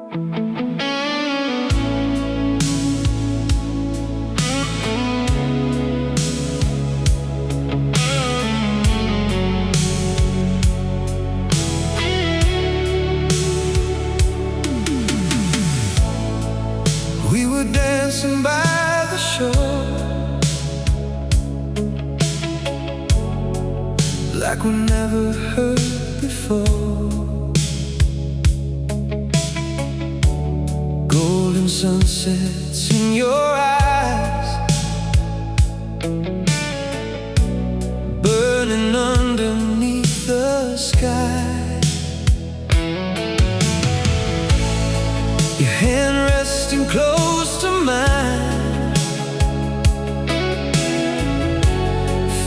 We were dancing by the shore like we never heard before. Golden sunsets in your eyes, burning underneath the sky. Your hand resting close to mine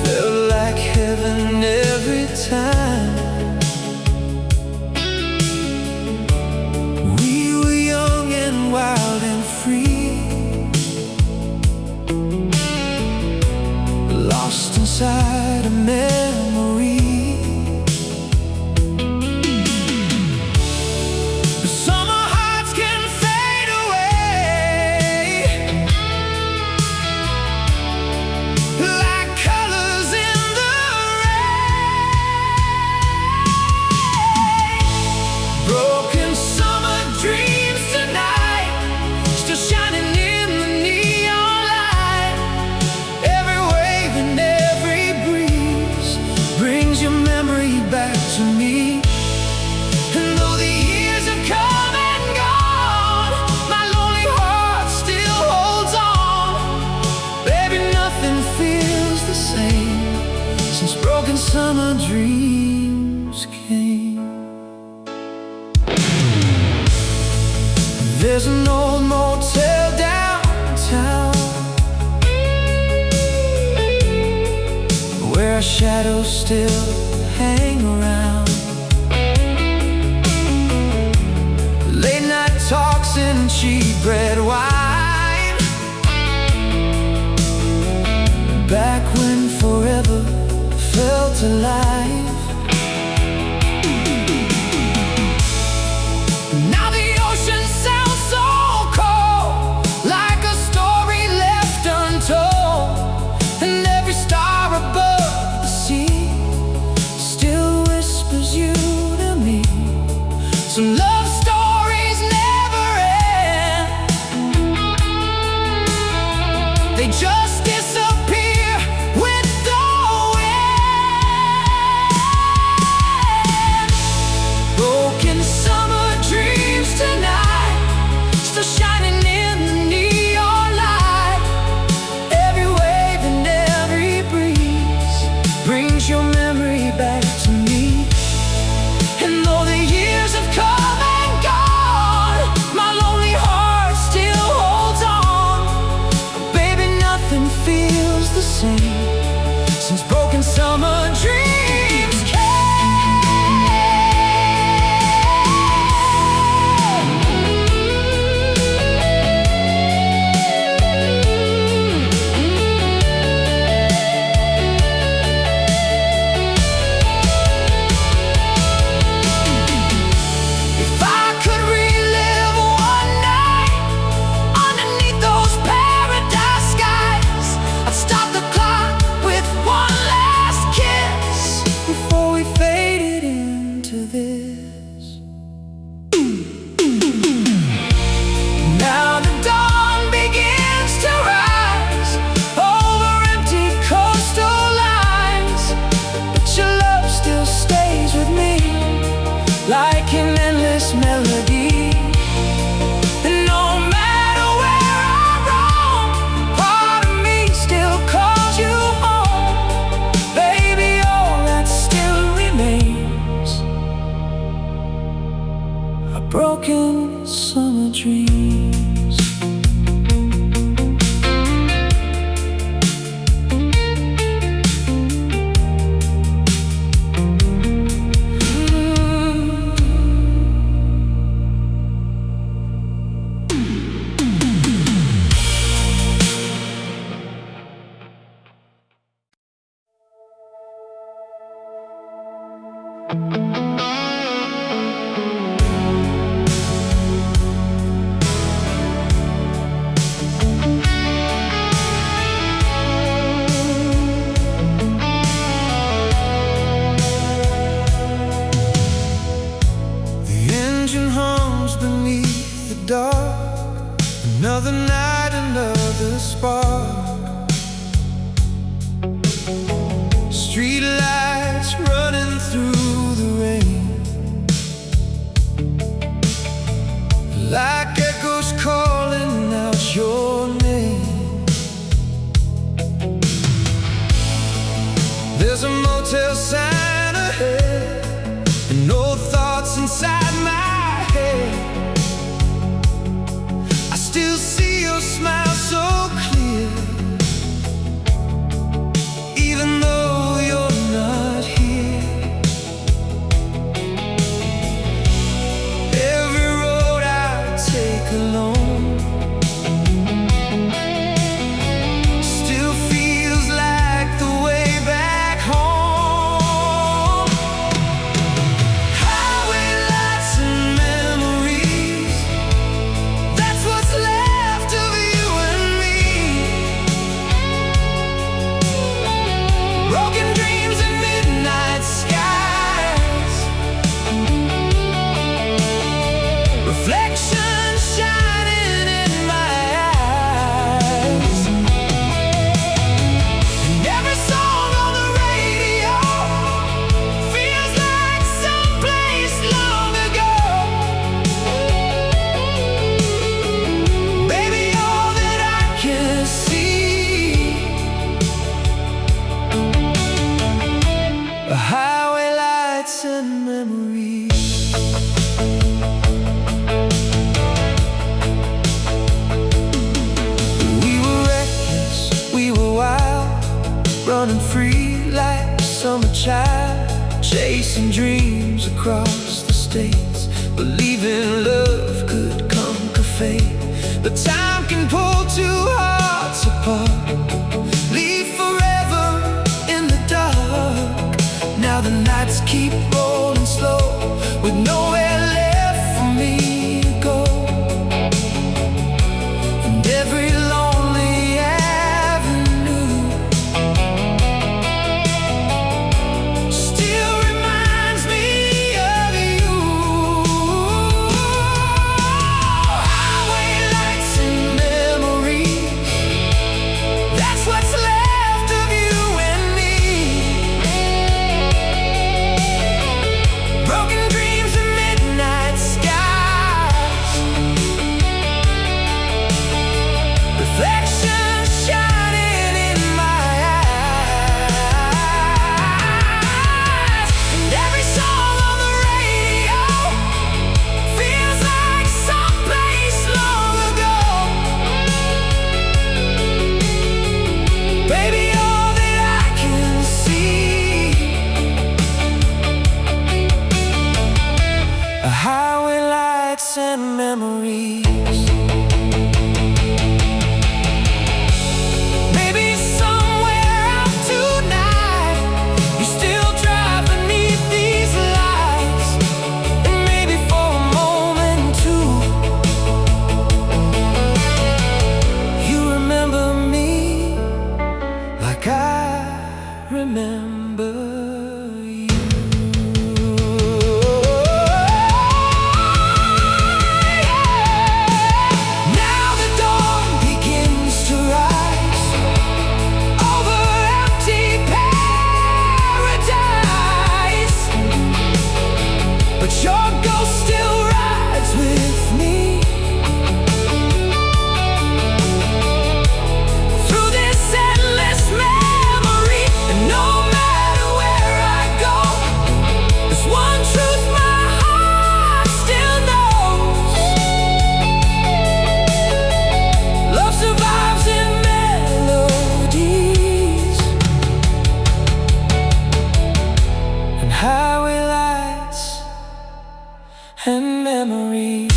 felt like heaven every time. We were young and wild and free, lost inside a memory. But summer hearts can fade away like colors in the rain. Broken summer dreams tonight, still shining in the neon light. Every wave and every breeze brings your memory back to me. And though the years have come and gone, my lonely heart still holds on. Baby, nothing feels the same since broken summer dreams came. There's an old motel downtown where shadows still hang around. Late night talks and cheap red wine, back when forever felt alive. Now the ocean sounds so cold, like a story left untold. And every star above the sea still whispers you to me. Some love stories never end, they just disappear with the wind. Broken summer dreams tonight, still shining in the neon light. Every wave and every breeze brings your memory back to me. And though the years have come and gone, my lonely heart still holds on. Baby, nothing feels the same since broken summer dreams came. If I could relive one night underneath those paradise skies, I'd stop the clock with one last kiss before we faded into this. Now the dawn begins to rise over empty coastal lines, but your love still stays with me like an endless melody. And no matter where I roam, part of me still calls you home. Baby, all that still remains are broken summer dreams. dark, another night, another spark. Street lights running through the rain, like echoes calling out your name. There's a motel sign ahead, and old thoughts inside my head. I still see your smile so clear, even though you're not here. Every road I take alone still feels like the way back home. Highway lights and memories, that's what's left of you and me. Broken dreams and midnight skies, reflections shining in my eyes. And every song on the radio feels like someplace long ago. Baby, all that I can see are highway lights and memories. We were reckless, we were wild, running free like a summer child, chasing dreams across the states, believing love could conquer fate. But time can pull two hearts apart, leave forever in the dark. Now the nights keep rolling slow, with nowhere left for me to go. And every lonely avenue still reminds me of you. Highway lights and memories, that's what's left of you and me. Broken dreams and midnight skies, reflections shining in my eyes. And every song on the radio feels like someplace long ago. Baby, all that I can see are highway lights and memories. Maybe somewhere out tonight you still drive beneath these lights, and maybe for a moment too you remember me like I remember you. Now the dawn begins to rise over empty paradise, but your ghost still rides with me through this endless memory. And no matter where I go, there's one truth my heart still knows: love survives in melodies and highway lights and memories.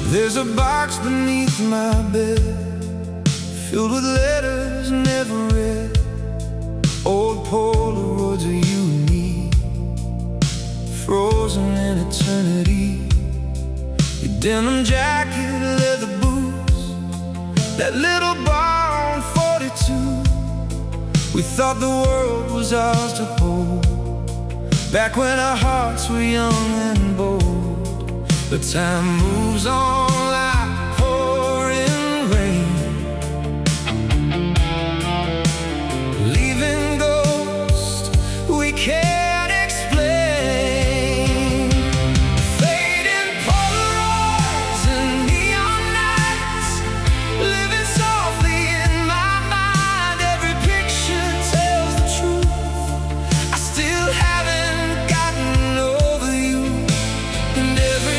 There's a box beneath my bed, filled with letters never read, old Polaroids of you and me, frozen in eternity. Your denim jacket, leather boots, that little bar on 42. We thought the world was ours to hold, back when our hearts were young and bold. But time moves on like pouring rain, leaving ghosts we can't explain. Fading Polaroids and neon nights, living softly in my mind. Every picture tells the truth. I still haven't gotten over you. And every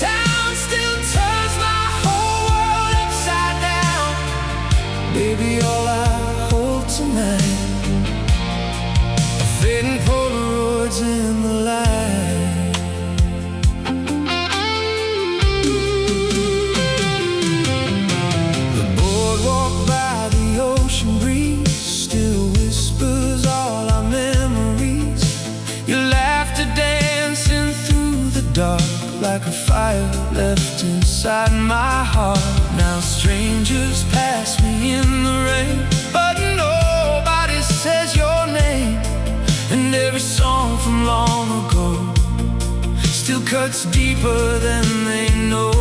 town still turns my whole world upside down. Baby, all I hold tonight are fading Polaroids in the light. The boardwalk by the ocean breeze still whispers all our memories. Your laughter dancing through the dark, like a fire left inside my heart. Now strangers pass me in the rain, but nobody says your name. And every song from long ago still cuts deeper than they know.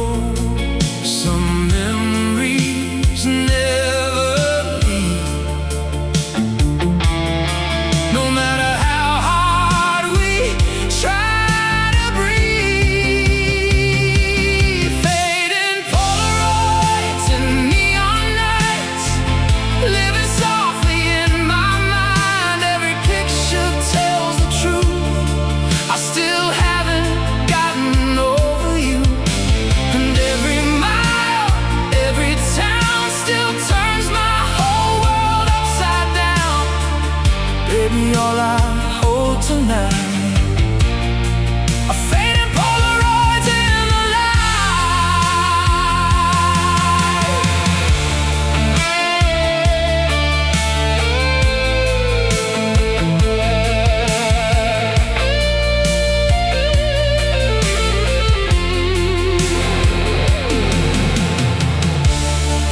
Some memories never leave, no matter how hard we try. All I hold tonight are fading Polaroids in the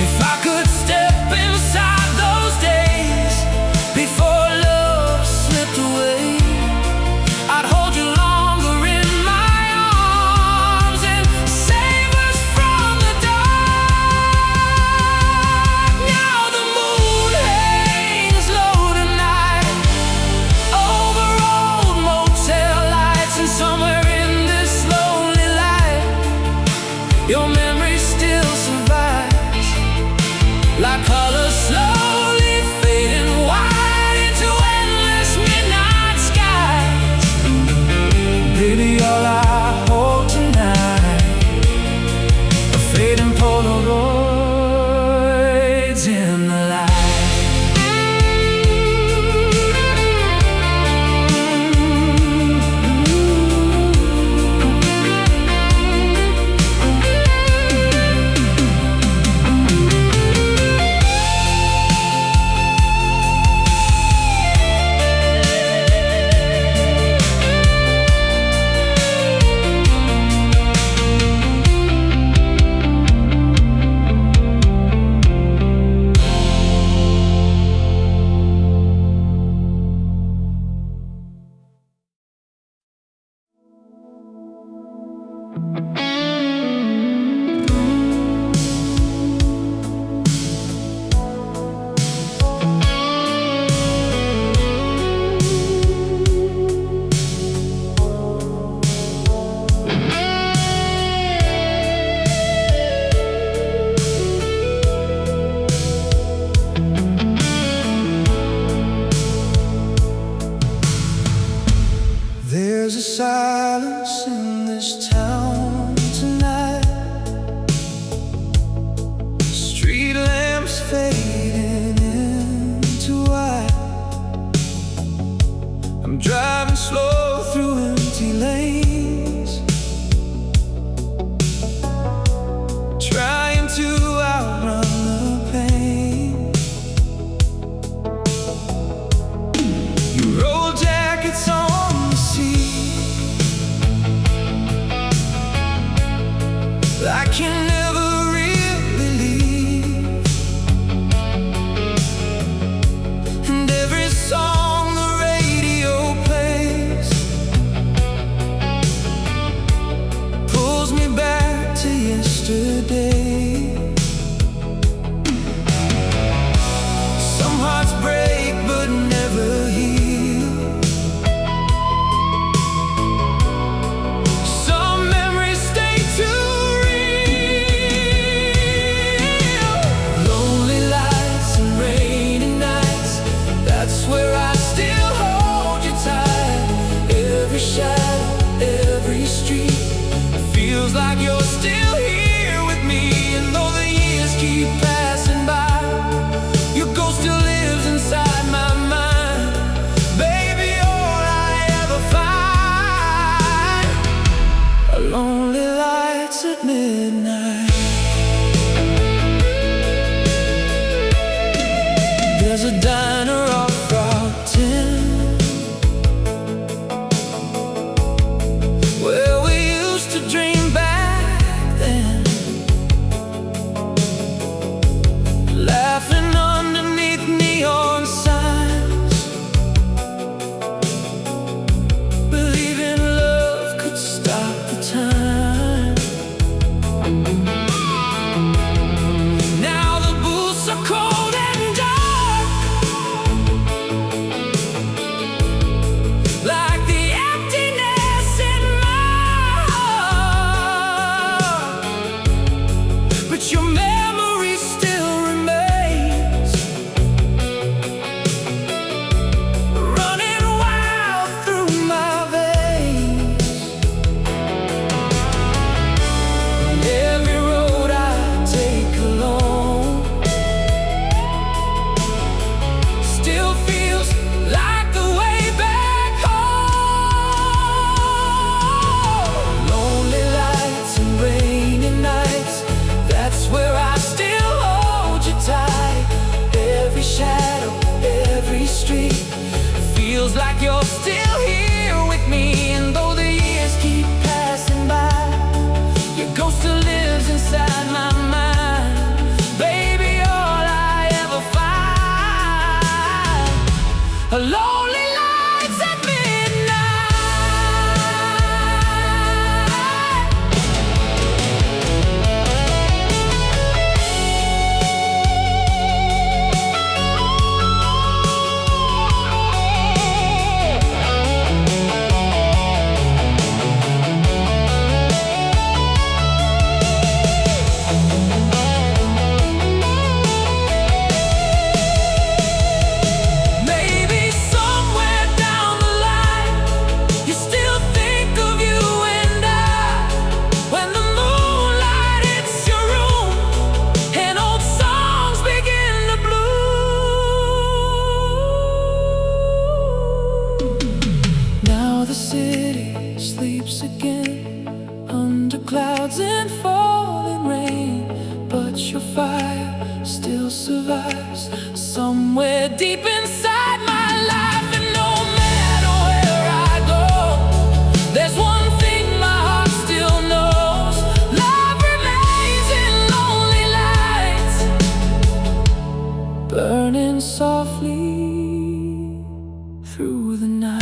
If I could step inside those days before I'd hold you longer in my arms and save us from the dark. Now the moon hangs low tonight over old motel lights, and somewhere in this lonely life your memory still survives, like color slowly fading white into endless midnight skies. Baby, all I hold tonight are fading Polaroids in the light. There's a silence in this town tonight, street lamps fading into white. I'm driving slow through empty lanes, I can never really leave. And every song the radio plays pulls me back to yesterday. Some hearts break but never heal. Some memories stay too real. Lonely lights and rainy nights, that's where I still hold you tight. Every shadow, every street feels like you're still here with me. And though the years keep passing by, your ghost still lives inside my mind. Baby, all I ever find are lonely lights at midnight. There's a diner off Route 10 where we used to dream back then, laughing underneath neon signs, believing love could stop the time. Now the booths are cold and dark, like the emptiness in my heart. But your memory still remains, running wild through my veins. Every road I take alone still feels like the way back home. Lonely lights and rainy nights, that's where I still hold you tight. Every shadow, every street feels like you're still here with me. And though the years keep passing by, your ghost still lives inside my mind. Baby, all I ever find are lonely lights at maybe somewhere down the line you still think of you and I. When the moonlight hits your room and old songs begin to bloom. Now the city sleeps again under clouds and falling rain, but your fire still survives somewhere deep inside my life. And no matter where I go, there's one thing my heart still knows: love remains in lonely lights, burning softly through the night.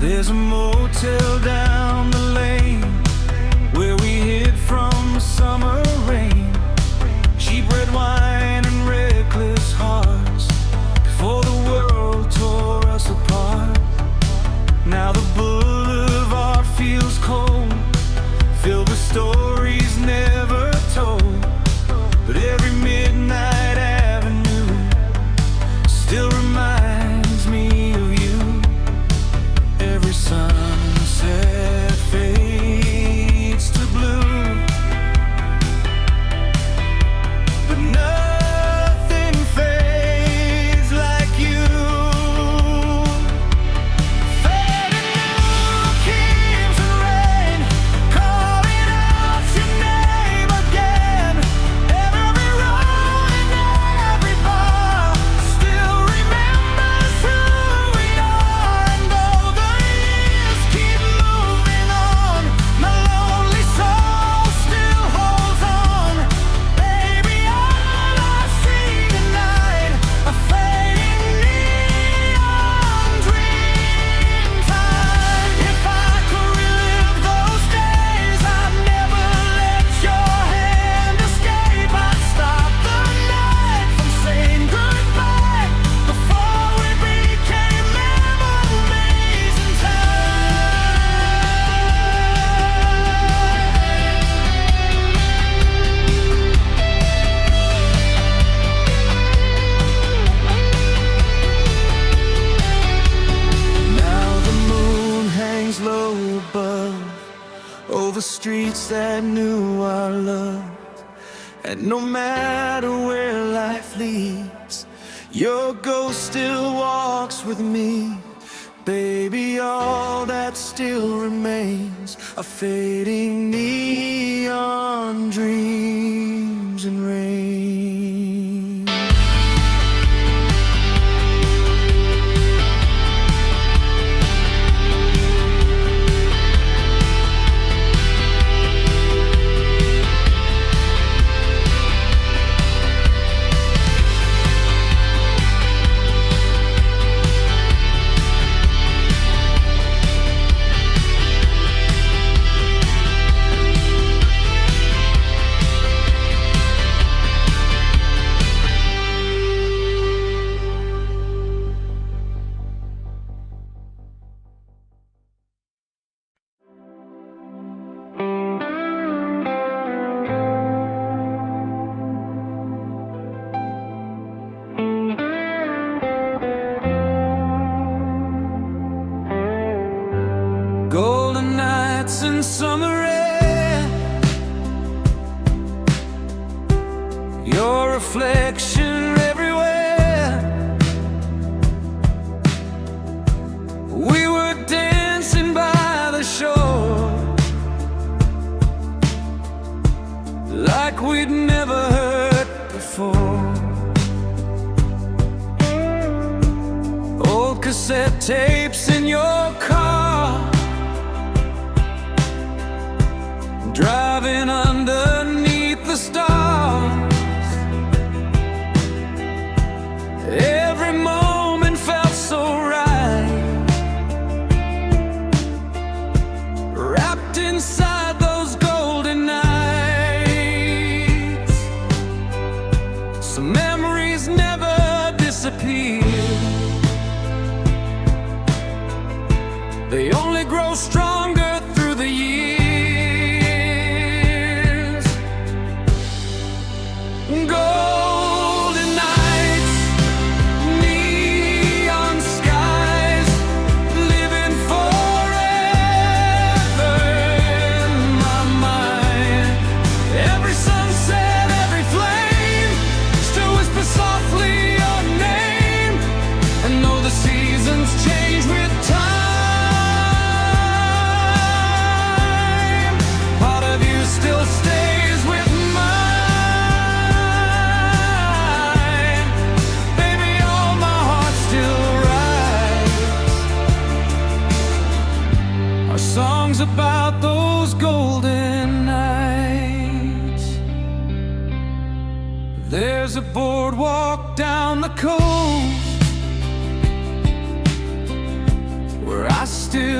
There's a motel down the lane where we hid from summer rain. Cheap red wine and reckless hearts before the world tore us apart. Now the boulevard feels cold, filled with stories never told. But every midnight avenue still reminds me of you. Every sunset fades to blue, but nothing fades like you. Fading new crimson rain, calling out your name again. Every road and every bar still remembers who we are. And though the years keep moving on, my lonely soul still holds on. Baby, all I see tonight are fading neon dream time. If I could relive those days, I'd never let your hand escape. I'd stop the night from saying goodbye before we became memories in Now the moon hangs low above over streets that knew our love. And no matter where life leads, your ghost still walks with me. Baby, all that still remains are fading neon dreams and rain. Golden nights and summer air, your reflection everywhere. We were dancing by the shore like we'd never hurt before. Old cassette tapes in your car, driving underneath the stars. Every moment felt so right, wrapped inside those golden nights. Some memories never disappear, they only grow stronger through the years. Golden nights, neon skies, living forever in my mind. Every sunset, every flame, still whisper softly your name. And though the seasons change with time, part of you still stays with mine. Baby, all my heart still writes our songs about those golden nights. There's a boardwalk down the coast where I still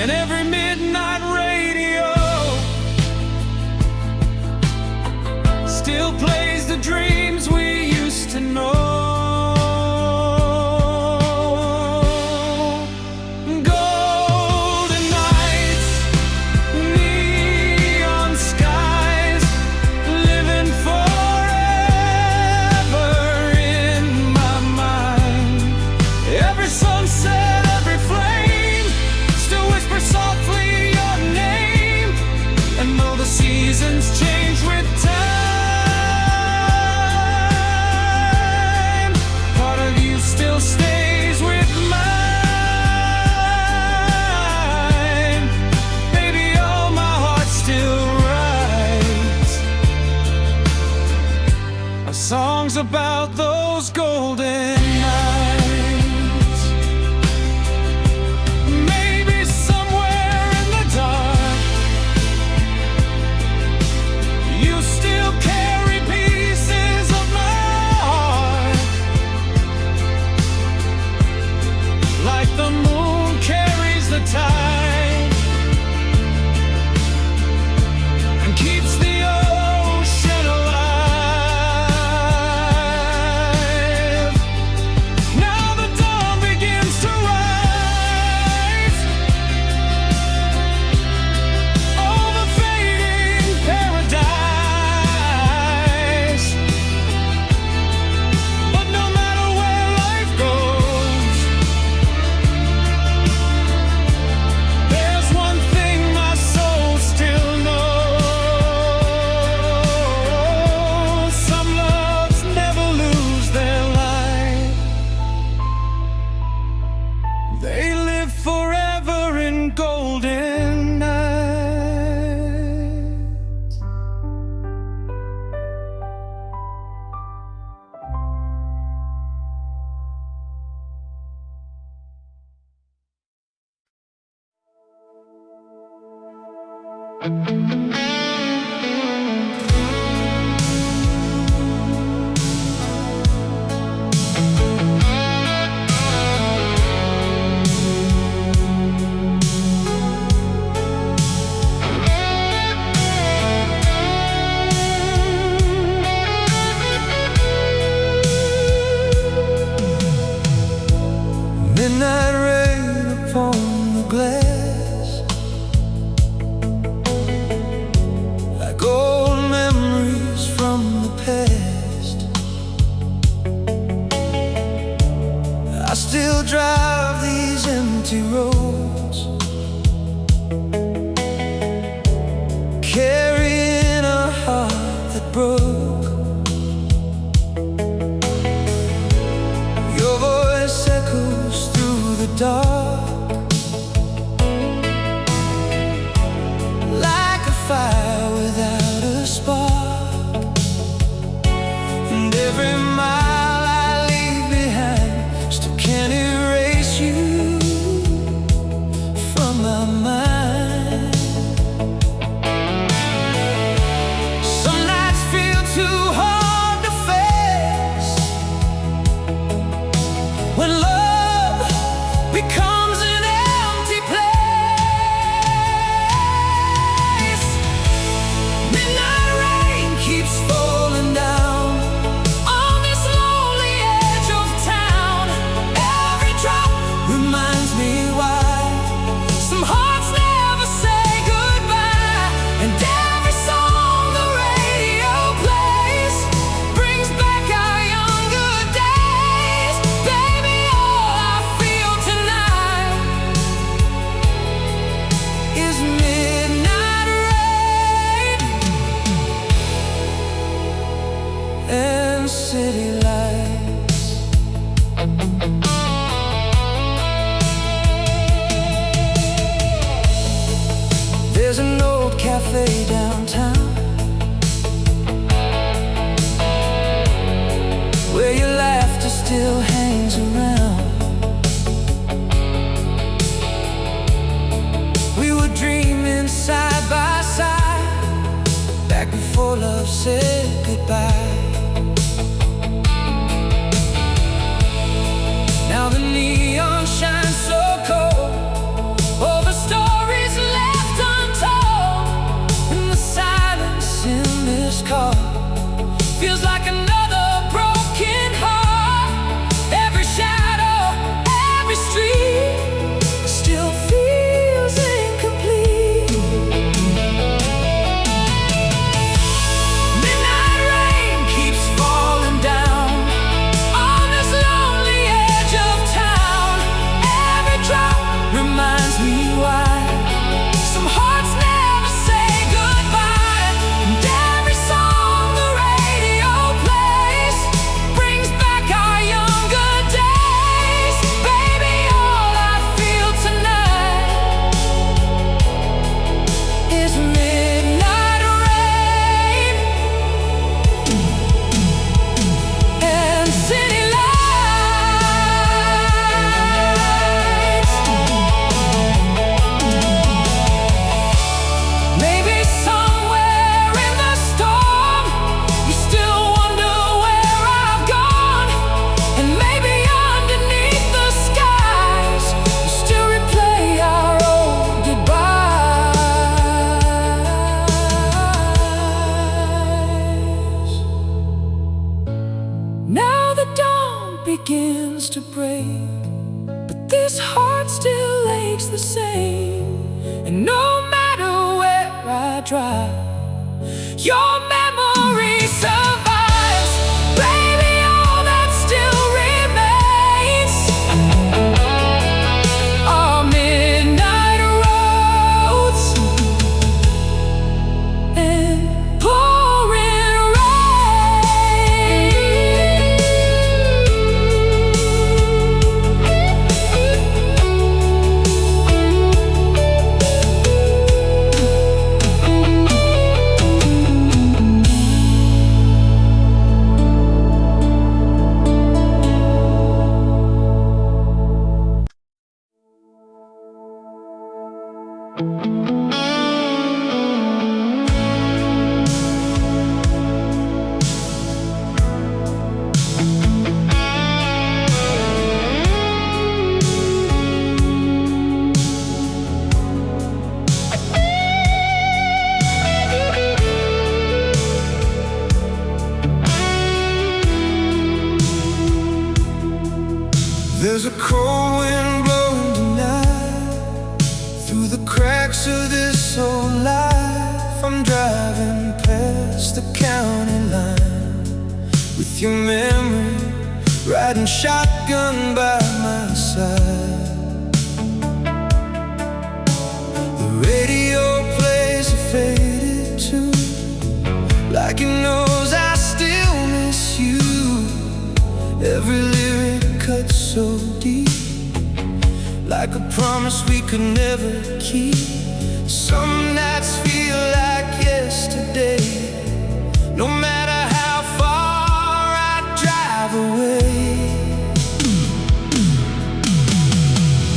and every midnight radio still plays the dreams we used to know. Songs about those golden nights. Maybe somewhere in the dark you still carry pieces of my heart, like the moon carries the tide and keeps the ocean alive. Midnight rain upon the glass, like old memories from the past. I still drive these empty roads, carrying a heart that broke. Your voice echoes through the dark, like a fire without a spark. And every mile I leave behind still can't erase you from my mind. Some nights feel too hard to face, when love becomes an empty place. Midnight rain keeps falling down on this lonely edge of town. Every drop reminds me why some hearts never say goodbye, and every song the radio plays brings back our younger days. Baby, all I feel tonight is midnight rain and city lights. There's an old cafe downtown where your laughter still hangs around. We were dreaming side by side, back before love said goodbye. Now the neon shines so cold over stories And no matter where I drive, your memory survives. Baby, all that still remains are midnight roads and pouring There's a cold wind blowing tonight through the cracks of this old life. I'm driving past the county line with your memory riding shotgun by my side. The radio plays a faded tune like it knows I still miss you. Every lyric cuts so deep, like a promise we could never keep. Some nights feel like yesterday, no matter how far I drive away.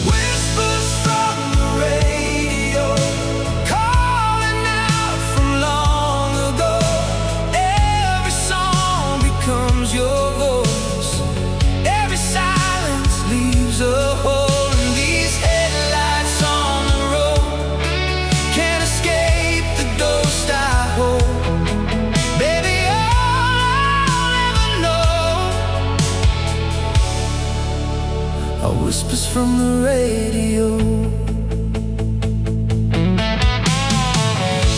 Whispers from the radio, calling out from long ago. Every song becomes your voice, every silence leaves a hole, and these headlights on the road can't escape the ghost I hold. Baby, all I'll ever know are whispers from the radio.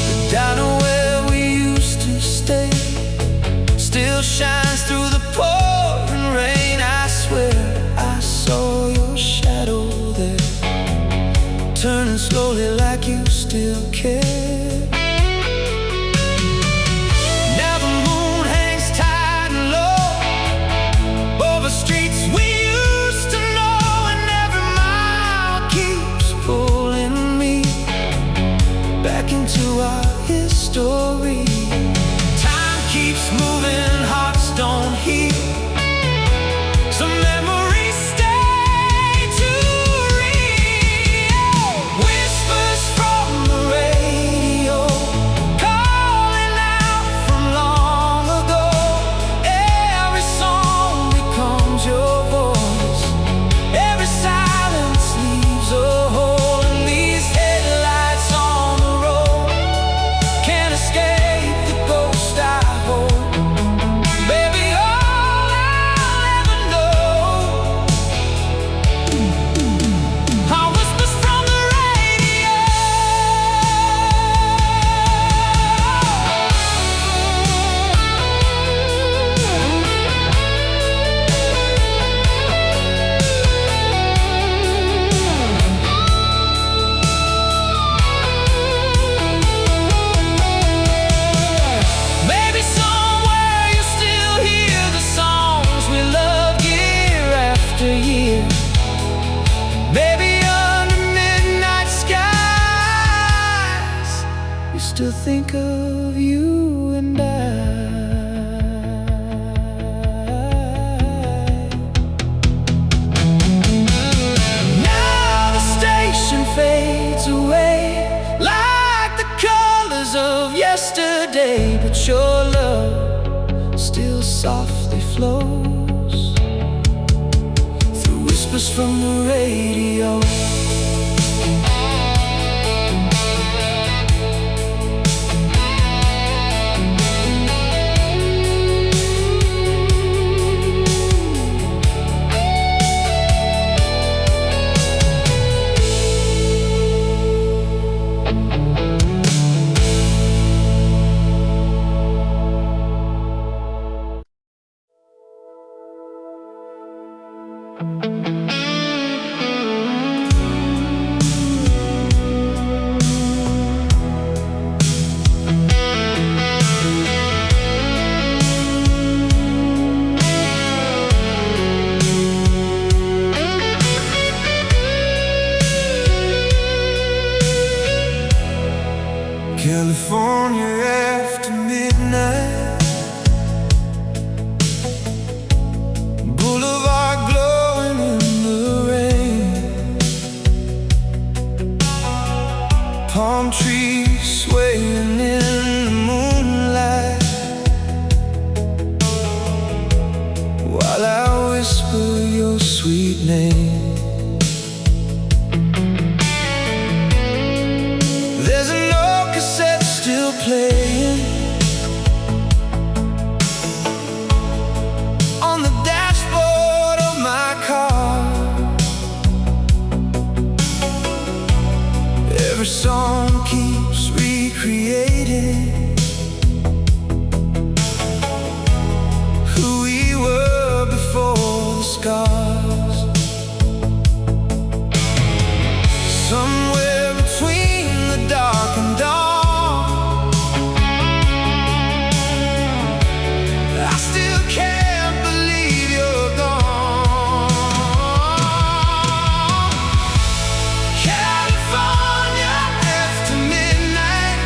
The diner where we used to stay still shines through the pouring rain. I swear I saw your shadow there, turning slowly like you still care. Now the moon hangs tight and low over streets we used to know, and every mile keeps pulling me back into our history. Time keeps moving, hearts don't heal, some memories stay too real. Whispers from the radio, calling out from long ago. Every song becomes your voice, every silence leaves a hole, and these headlights on the road can't escape the ghost I hold. Baby, all I'll ever know are whispers from the radio. Maybe somewhere you still hear the songs we loved year after year. Maybe under midnight skies you still think of you and I. Now the station fades away like the colors of yesterday, but your love still softly flows through whispers from the radio. California after midnight, Boulevard glowing in the rain, palm trees swaying in the moonlight, while I whisper your sweet name. There's an old cassette still playing on the dashboard of my car. Every song keeps recreating who we were before the scars. Somewhere between the dark and dawn, I still can't believe you're gone. California after midnight,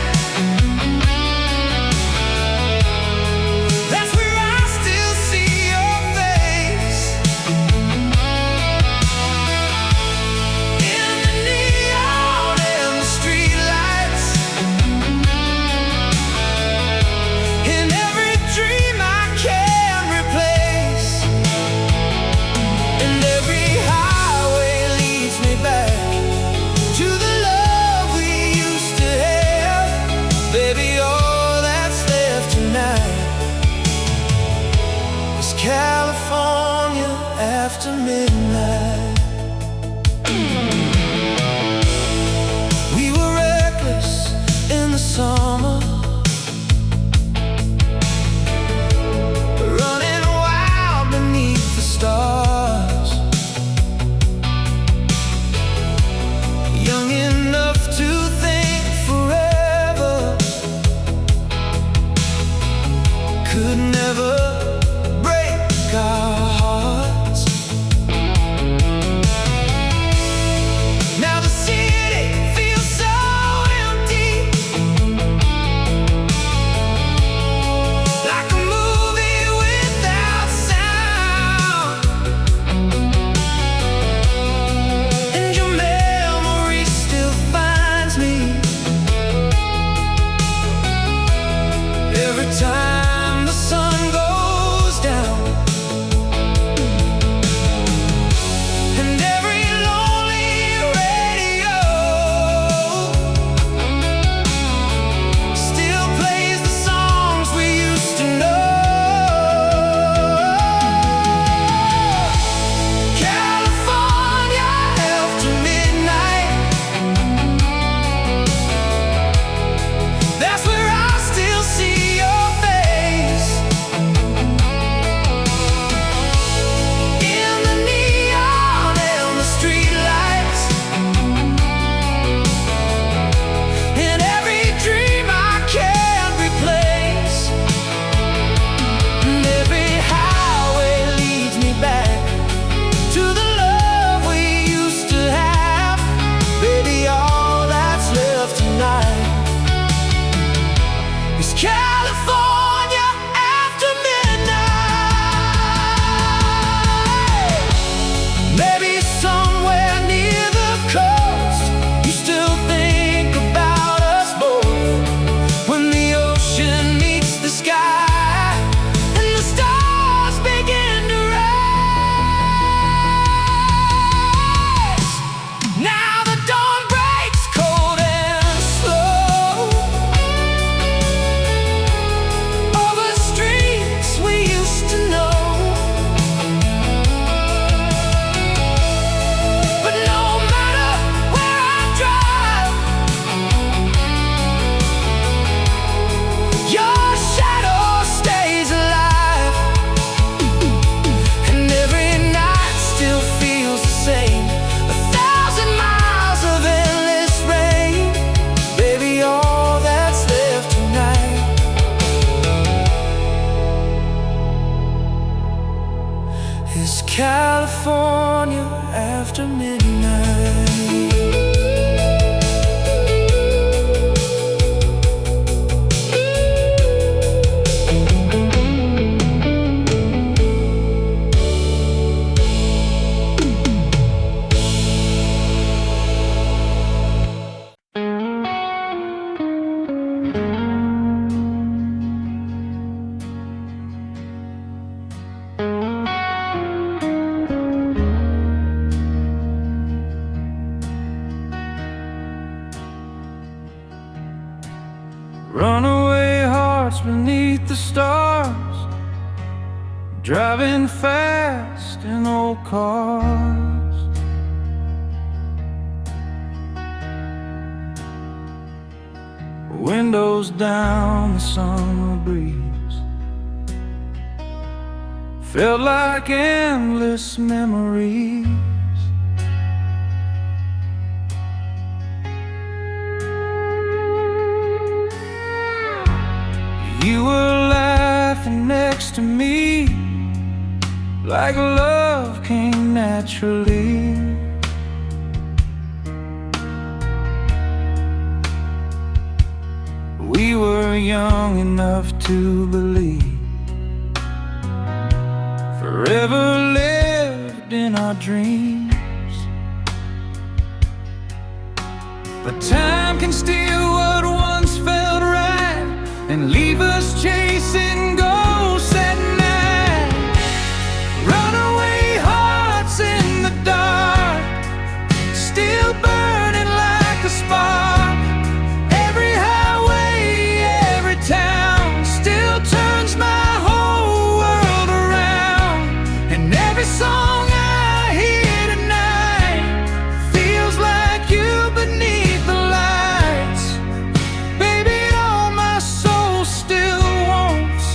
Runaway hearts beneath the stars, driving fast in old cars. Windows down, the summer breeze felt like endless memories. You were laughing next to me, like love came naturally. We were young enough to believe, forever lived in our dreams. But time can steal what once felt right and leave us chasing ghosts at night. Runaway hearts in the dark, still burning like a spark. Every highway, every town still turns my whole world around. And every song I hear tonight feels like you beneath the lights. Baby, all my soul still wants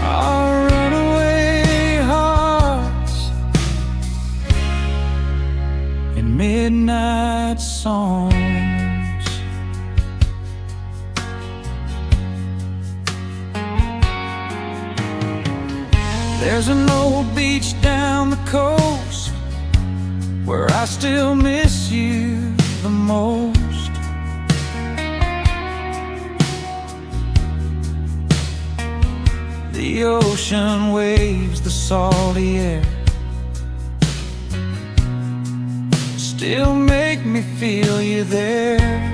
our runaway hearts and midnight songs. There's an old beach down the coast where I still miss you the most. The ocean waves, the salty air still make me feel you there.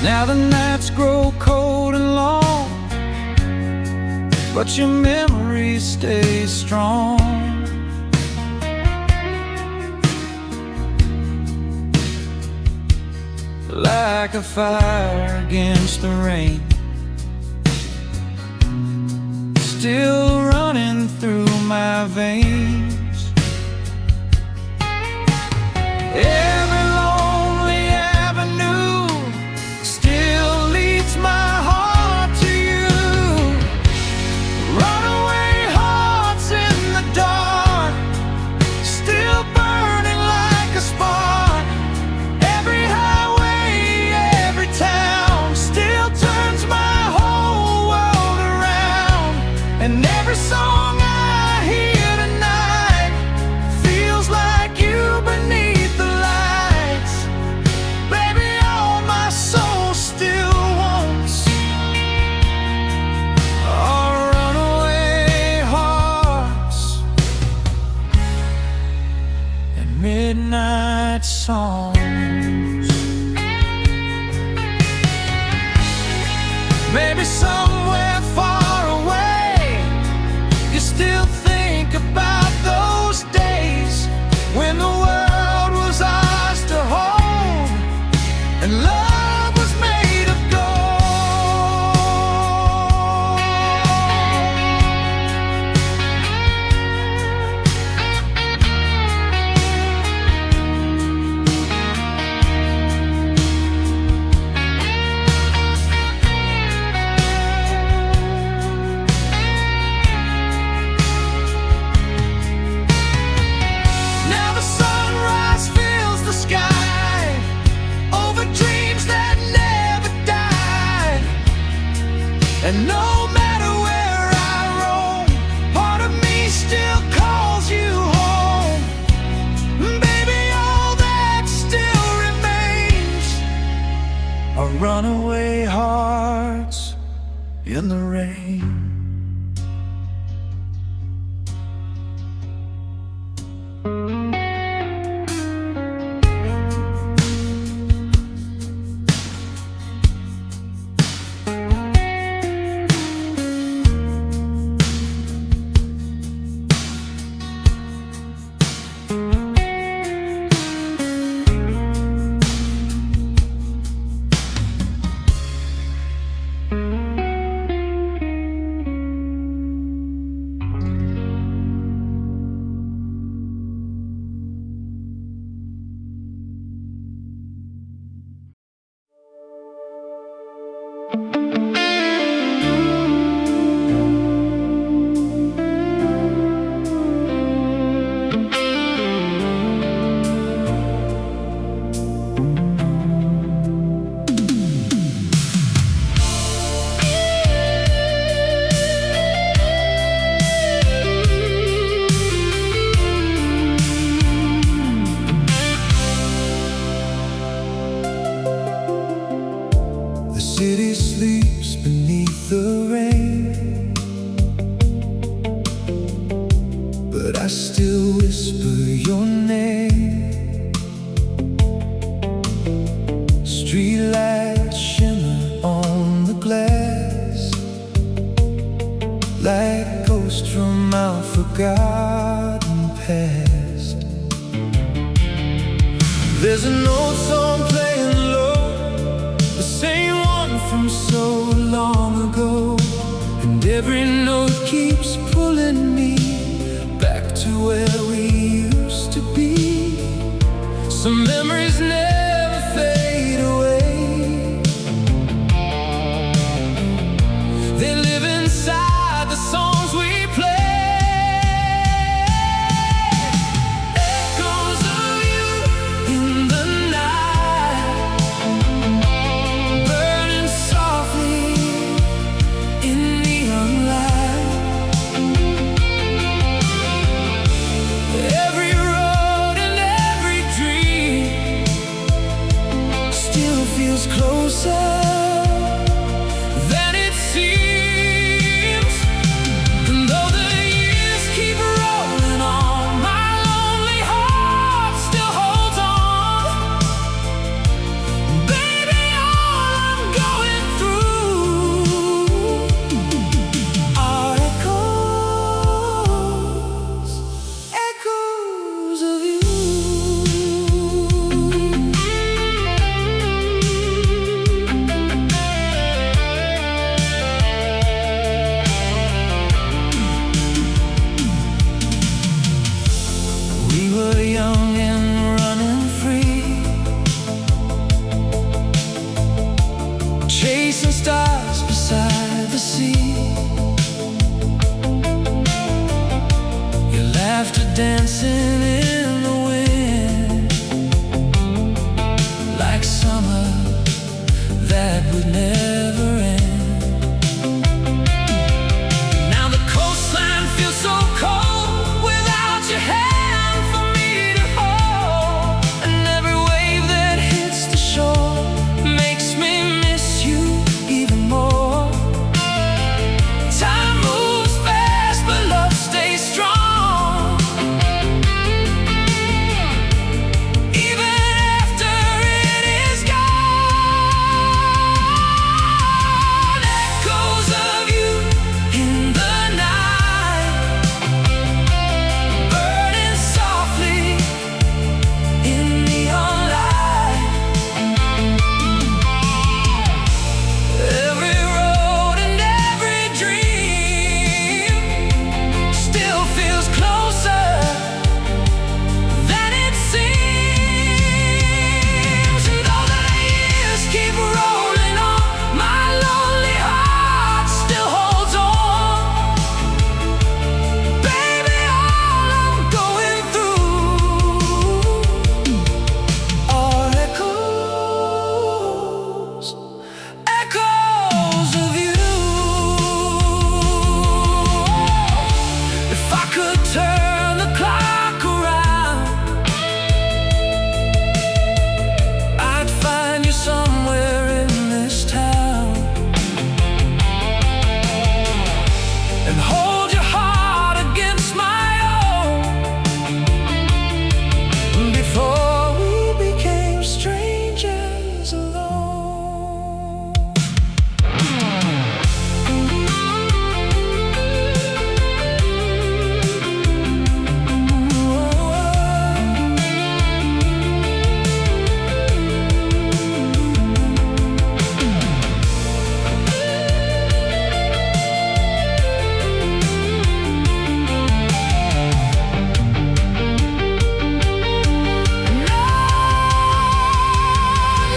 Now the nights grow cold and long, but your memory stays strong. Like a fire against the rain, still running through my veins. Every lonely avenue still leads my heart to you. Runaway hearts in the dark, still burning like a spark. Every highway, every town still turns my whole world around. And every song I hear tonight feels like you beneath the lights. Baby, all my soul still wants our runaway hearts and midnight songs. Maybe somewhere far away you still think about those days when the world was ours to hold and love was made of Now the sunrise fills the sky over dreams that never died. And no matter where I roam, part of me still calls you home. Baby, all that still remains are runaway hearts in the rain. still whisper your name. Streetlights shimmer on the glass like ghosts from our forgotten past. There's an old song playing low, the same one from so long ago, and every note keeps pulling me back to where we used to be. Some memories never fade away. They live inside the songs we play. Echoes of you in the night, burning softly in neon light. Every road and every dream still feels closer than it seems. And though the years keep rolling on, my lonely heart still holds on. Baby, all I'm going through are echoes of you. We were young and running free, chasing stars beside the sea. Your laughter dancing in the wind, like summer that would never end. Now the coastline feels so cold without your hand for me to hold, and every wave that hits the shore makes me miss you even more. Time moves fast, but love stays strong. Even after it is gone, echoes of you in the night, burning softly in neon light. Every road and every dream still feels closer than it seems. And though the years keep rolling on, my lonely heart still holds on. Baby, all I'm going through are echoes of you. If I could turn the clock around, I'd find you somewhere in this town and hold your heart against my own before we became strangers alone.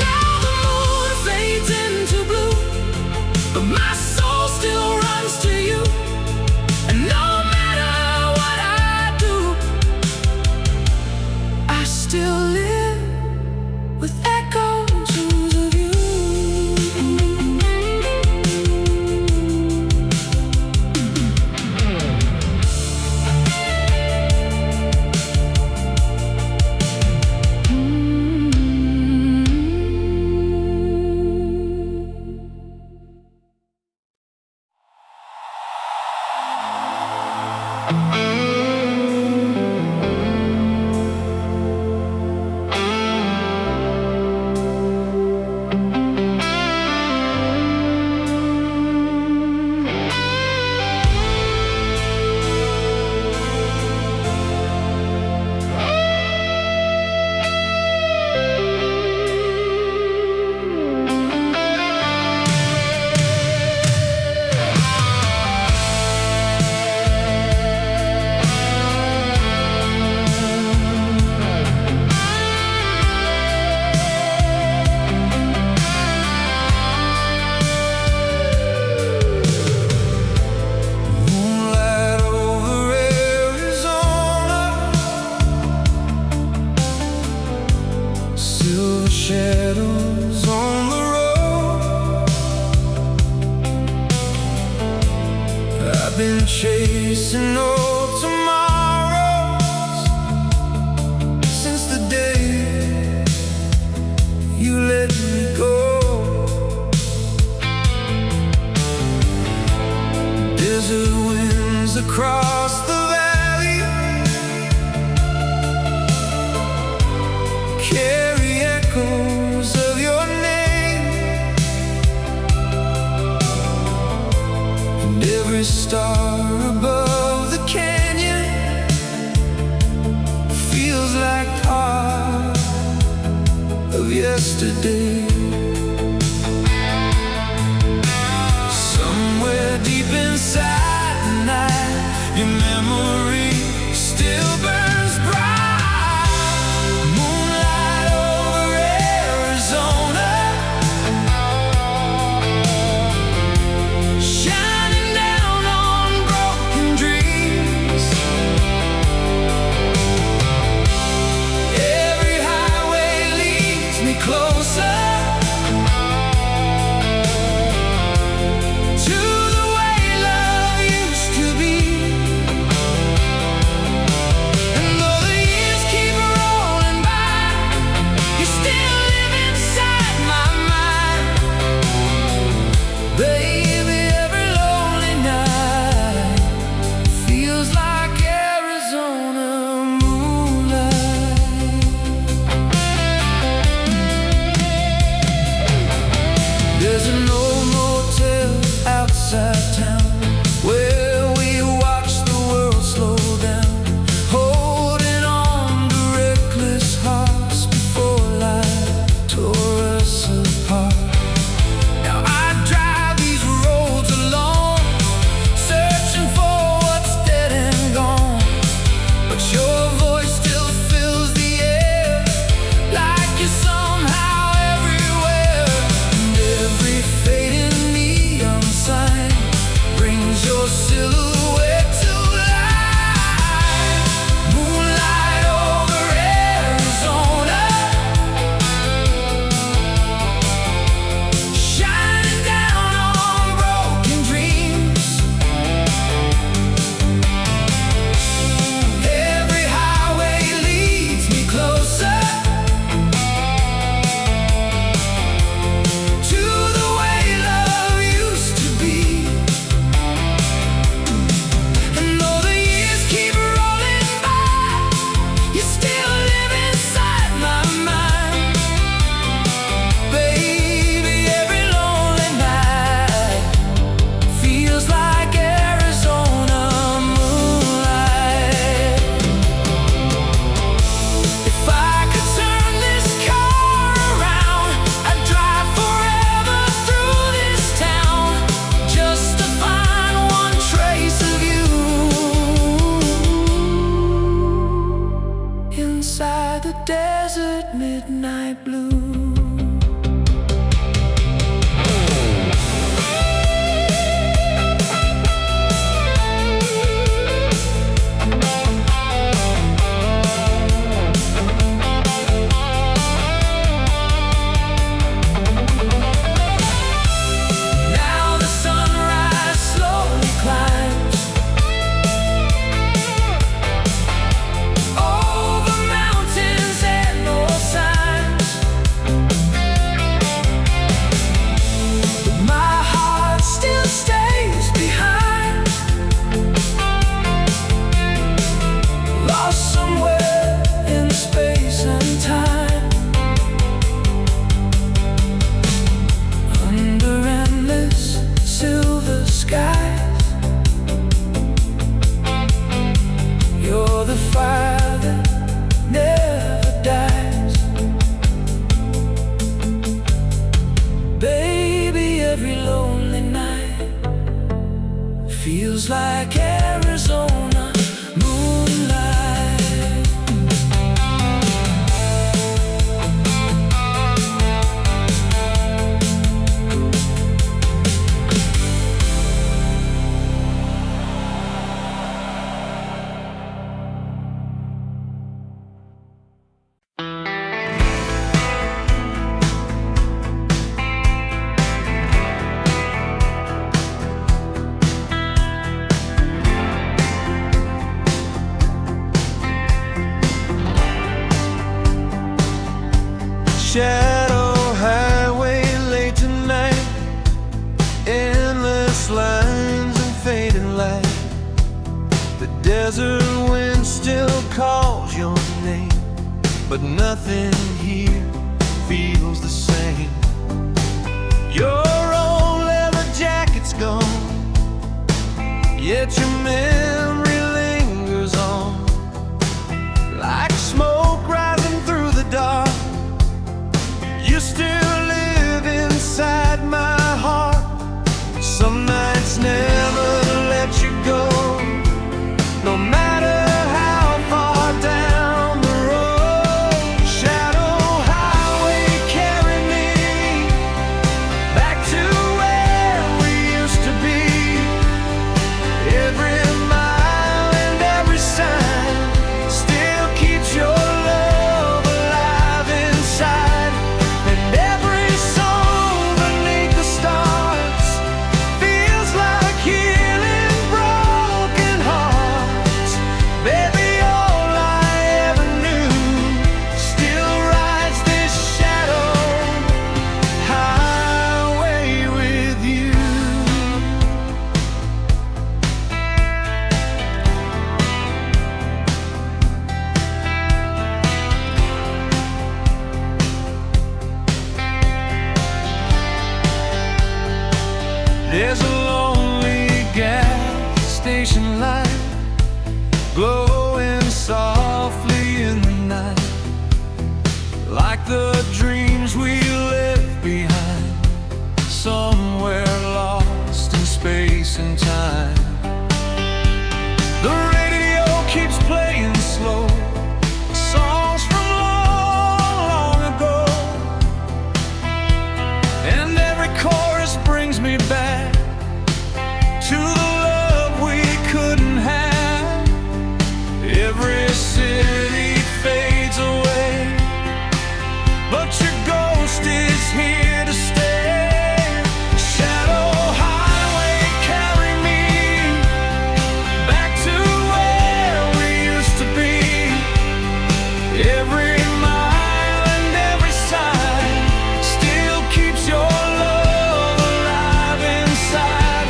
Now the moon fades into blue, but my soul still runs to you. And no matter what I do, I still live with echoes of you. every star above the canyon feels like part of yesterday. Somewhere deep inside tonight, your memory still burns bright. Moonlight over Arizona, shining down on broken dreams. Every highway leads me closer to the way love used to be. And though the years keep rolling by, you still live inside my mind. Baby, every lonely night feels like Arizona moonlight. There's an old motel outside town where we watch the world slow down, holding on to reckless hearts before life tore us apart. Now I drive these roads alone, searching for what's dead and gone. But your voice still fills the air, like you're somehow everywhere. And every fading neon sign brings your silhouette to life. Moonlight over Arizona, shining down on broken dreams. Every highway leads me closer to the way love used to be. And though the years keep rolling by, you still live inside my mind. Baby, every lonely night feels like Arizona moonlight. If I could turn this car around, I'd drive forever through this town just to find one trace of you inside the desert midnight blue. Now the sunrise slowly climbs over mountains and no signs. But my heart still stays behind, lost somewhere in space and time, under endless silver skies. You're the fire that never dies. Baby, every lonely night feels like Arizona moonlight. Shadow highway late tonight, endless lines and fading light. The desert wind still calls your name, but nothing here feels the same. Your old leather jacket's gone, yet your memory lingers on, like smoke rising through the dark. You still live inside my heart. Some nights never let you go, no matter how far down the road. Shadow highway, carry me back to where we used to be. Every mile and every sign still keeps your love alive inside. And every song beneath the stars feels like healing broken hearts. Baby, all I ever knew still rides this shadow highway with you. There's a lonely gas station light glowing softly in the night, like the dreams we left behind, somewhere lost in space and time. The radio keeps playing slow, songs from long, long ago, and every chorus brings me back to the love we couldn't have. Every city fades away, but your ghost is here to stay. Shadow highway, carry me back to where we used to be. Every mile and every sign still keeps your love alive inside.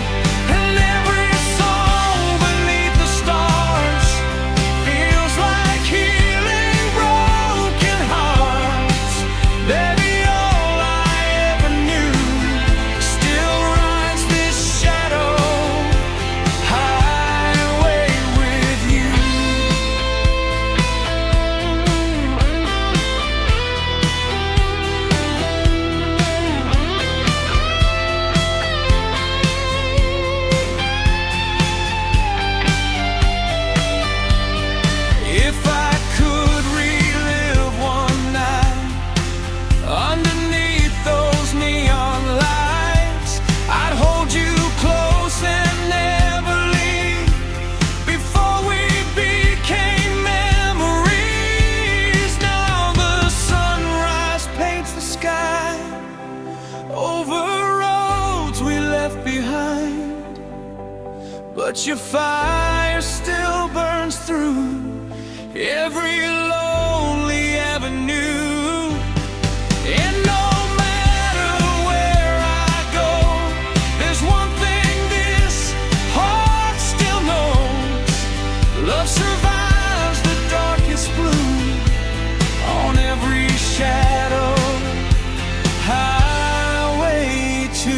And every song beneath the stars feels like healing broken hearts. Baby, all I ever knew still rides this shadow highway with you. If I could relive one night underneath those neon lights, I'd hold you close and never leave. Before we became memories, now the sunrise paints the sky over roads we left behind, but your fire still burns through every lonely avenue. And no matter where I go, there's one thing this heart still knows: love survives the darkest blue on every shadow highway to.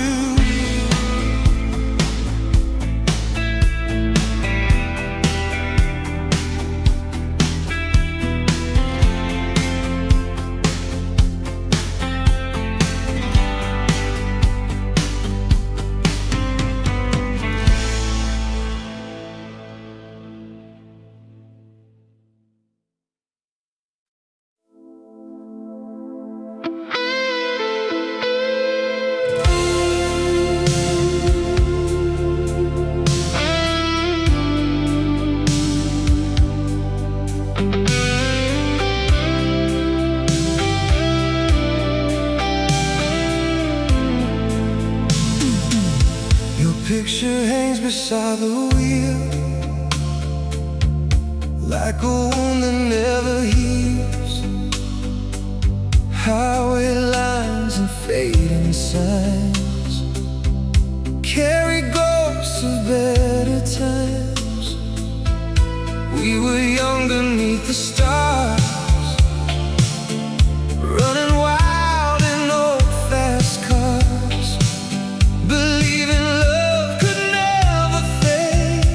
Your picture hangs beside the wheel, like a wound that never heals. Highway lines and fading signs carry ghosts of better times. We were young beneath the stars, running wild in old fast cars, believing love could never fade.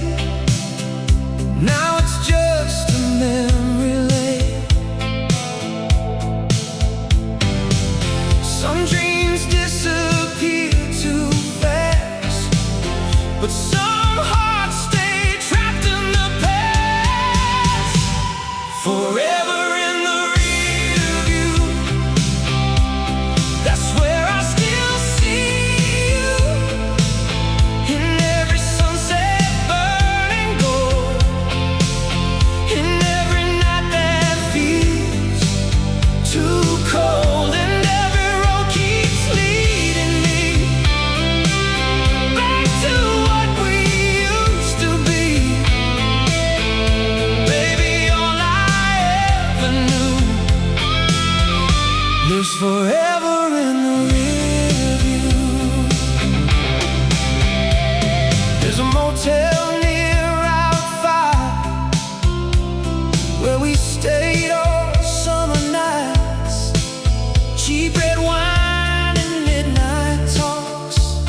where we stayed all summer nights. Cheap red wine and midnight talks.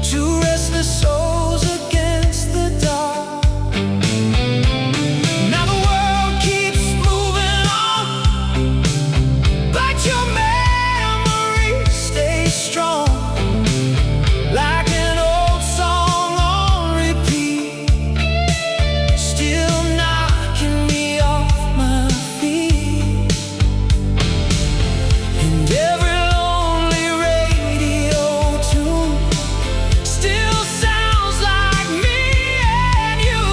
Two restless souls against the dark. Now the world keeps moving on, but your memory stays strong, like an old song on repeat, still knocking me off my feet. And every lonely radio tune still sounds like me and you.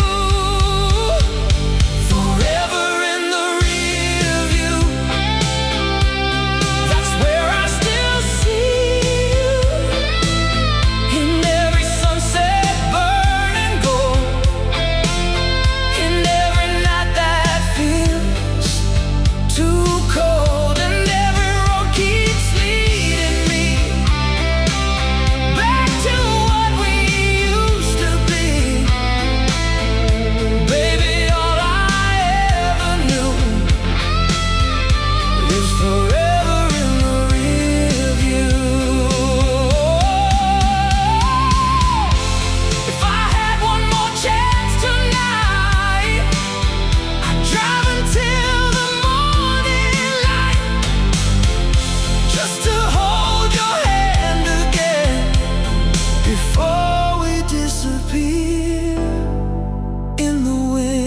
Forever in the rear view, that's where I still see you. In every sunset burning gold, in every night that feels too cold, and every road keeps leading me back to what we used to be. Baby, all I ever knew lives forever in the rear view. If I had one more chance tonight, I'd drive until the morning light, just to hold your hand again before we disappear in the wind.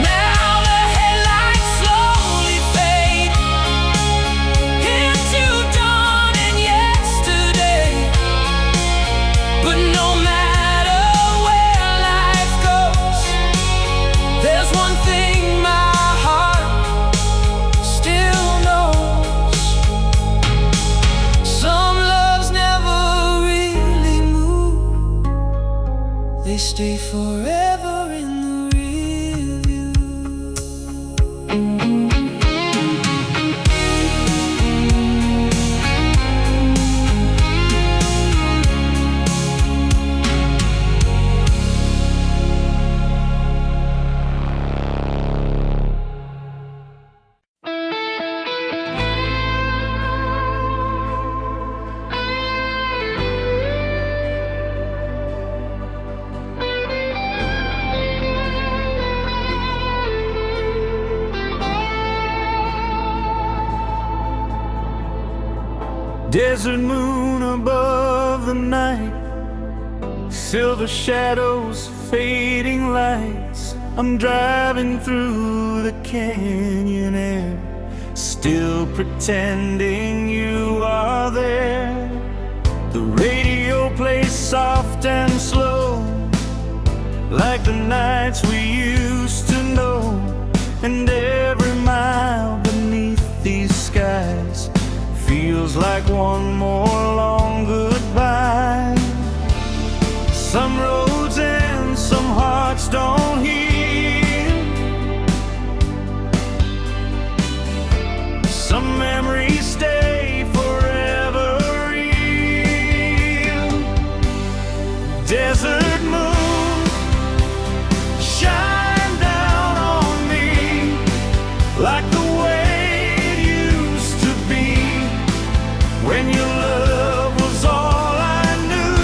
Now the headlights slowly fade into dawn and yesterday. But no matter where life goes, there's one thing my heart still knows. Some loves never really move, they stay forever in the rear view. Desert moon above the night, silver shadows, fading lights. I'm driving through the canyon air, still pretending you are there. The radio plays soft and slow, like the nights we used to know. And every mile beneath these skies feels like one more long goodbye. Some roads end, some hearts don't heal. Some memories stay forever real. Desert moon, shine down on me like the way it used to be, when your love was all I knew,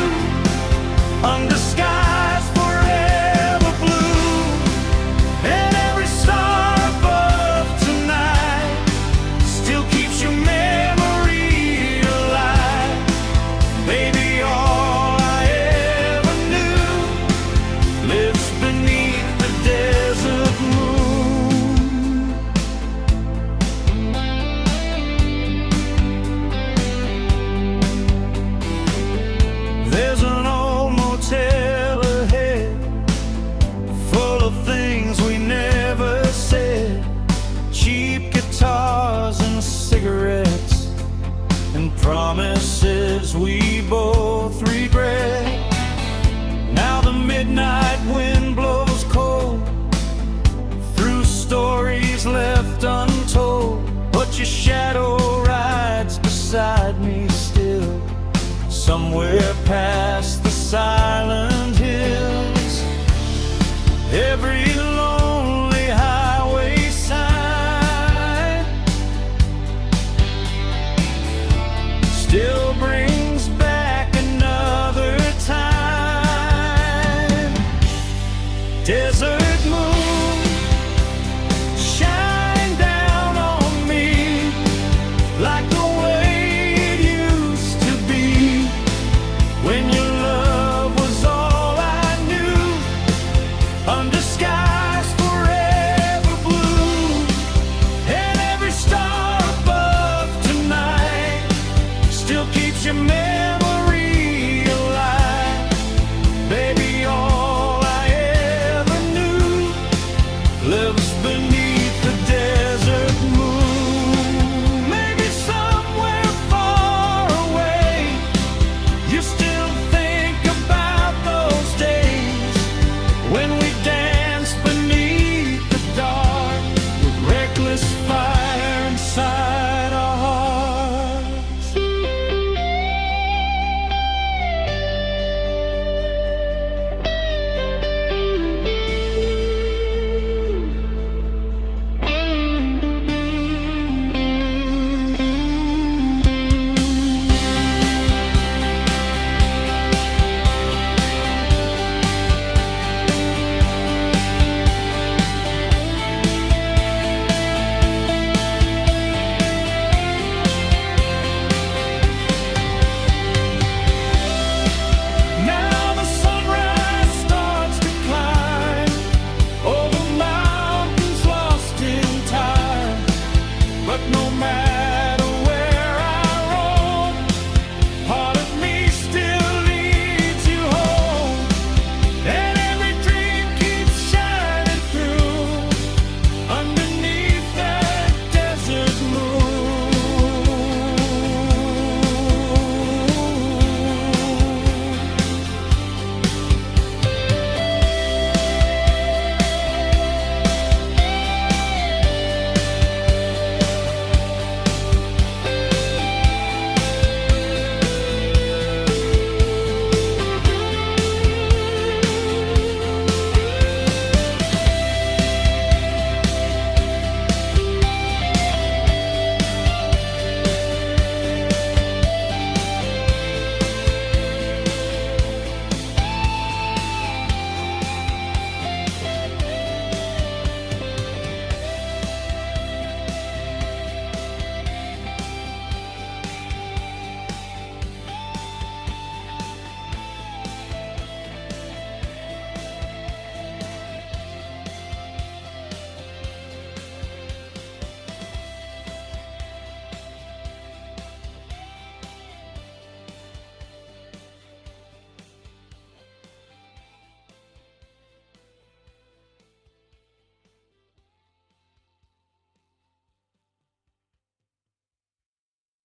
under skies forever blue. And every star above tonight still keeps your memory alive. Baby, all I ever knew lives beneath the desert moon. There's an old motel ahead, full of things we never said. Cheap guitars and cigarettes, and promises we both regret. somewhere past the silent hills. Every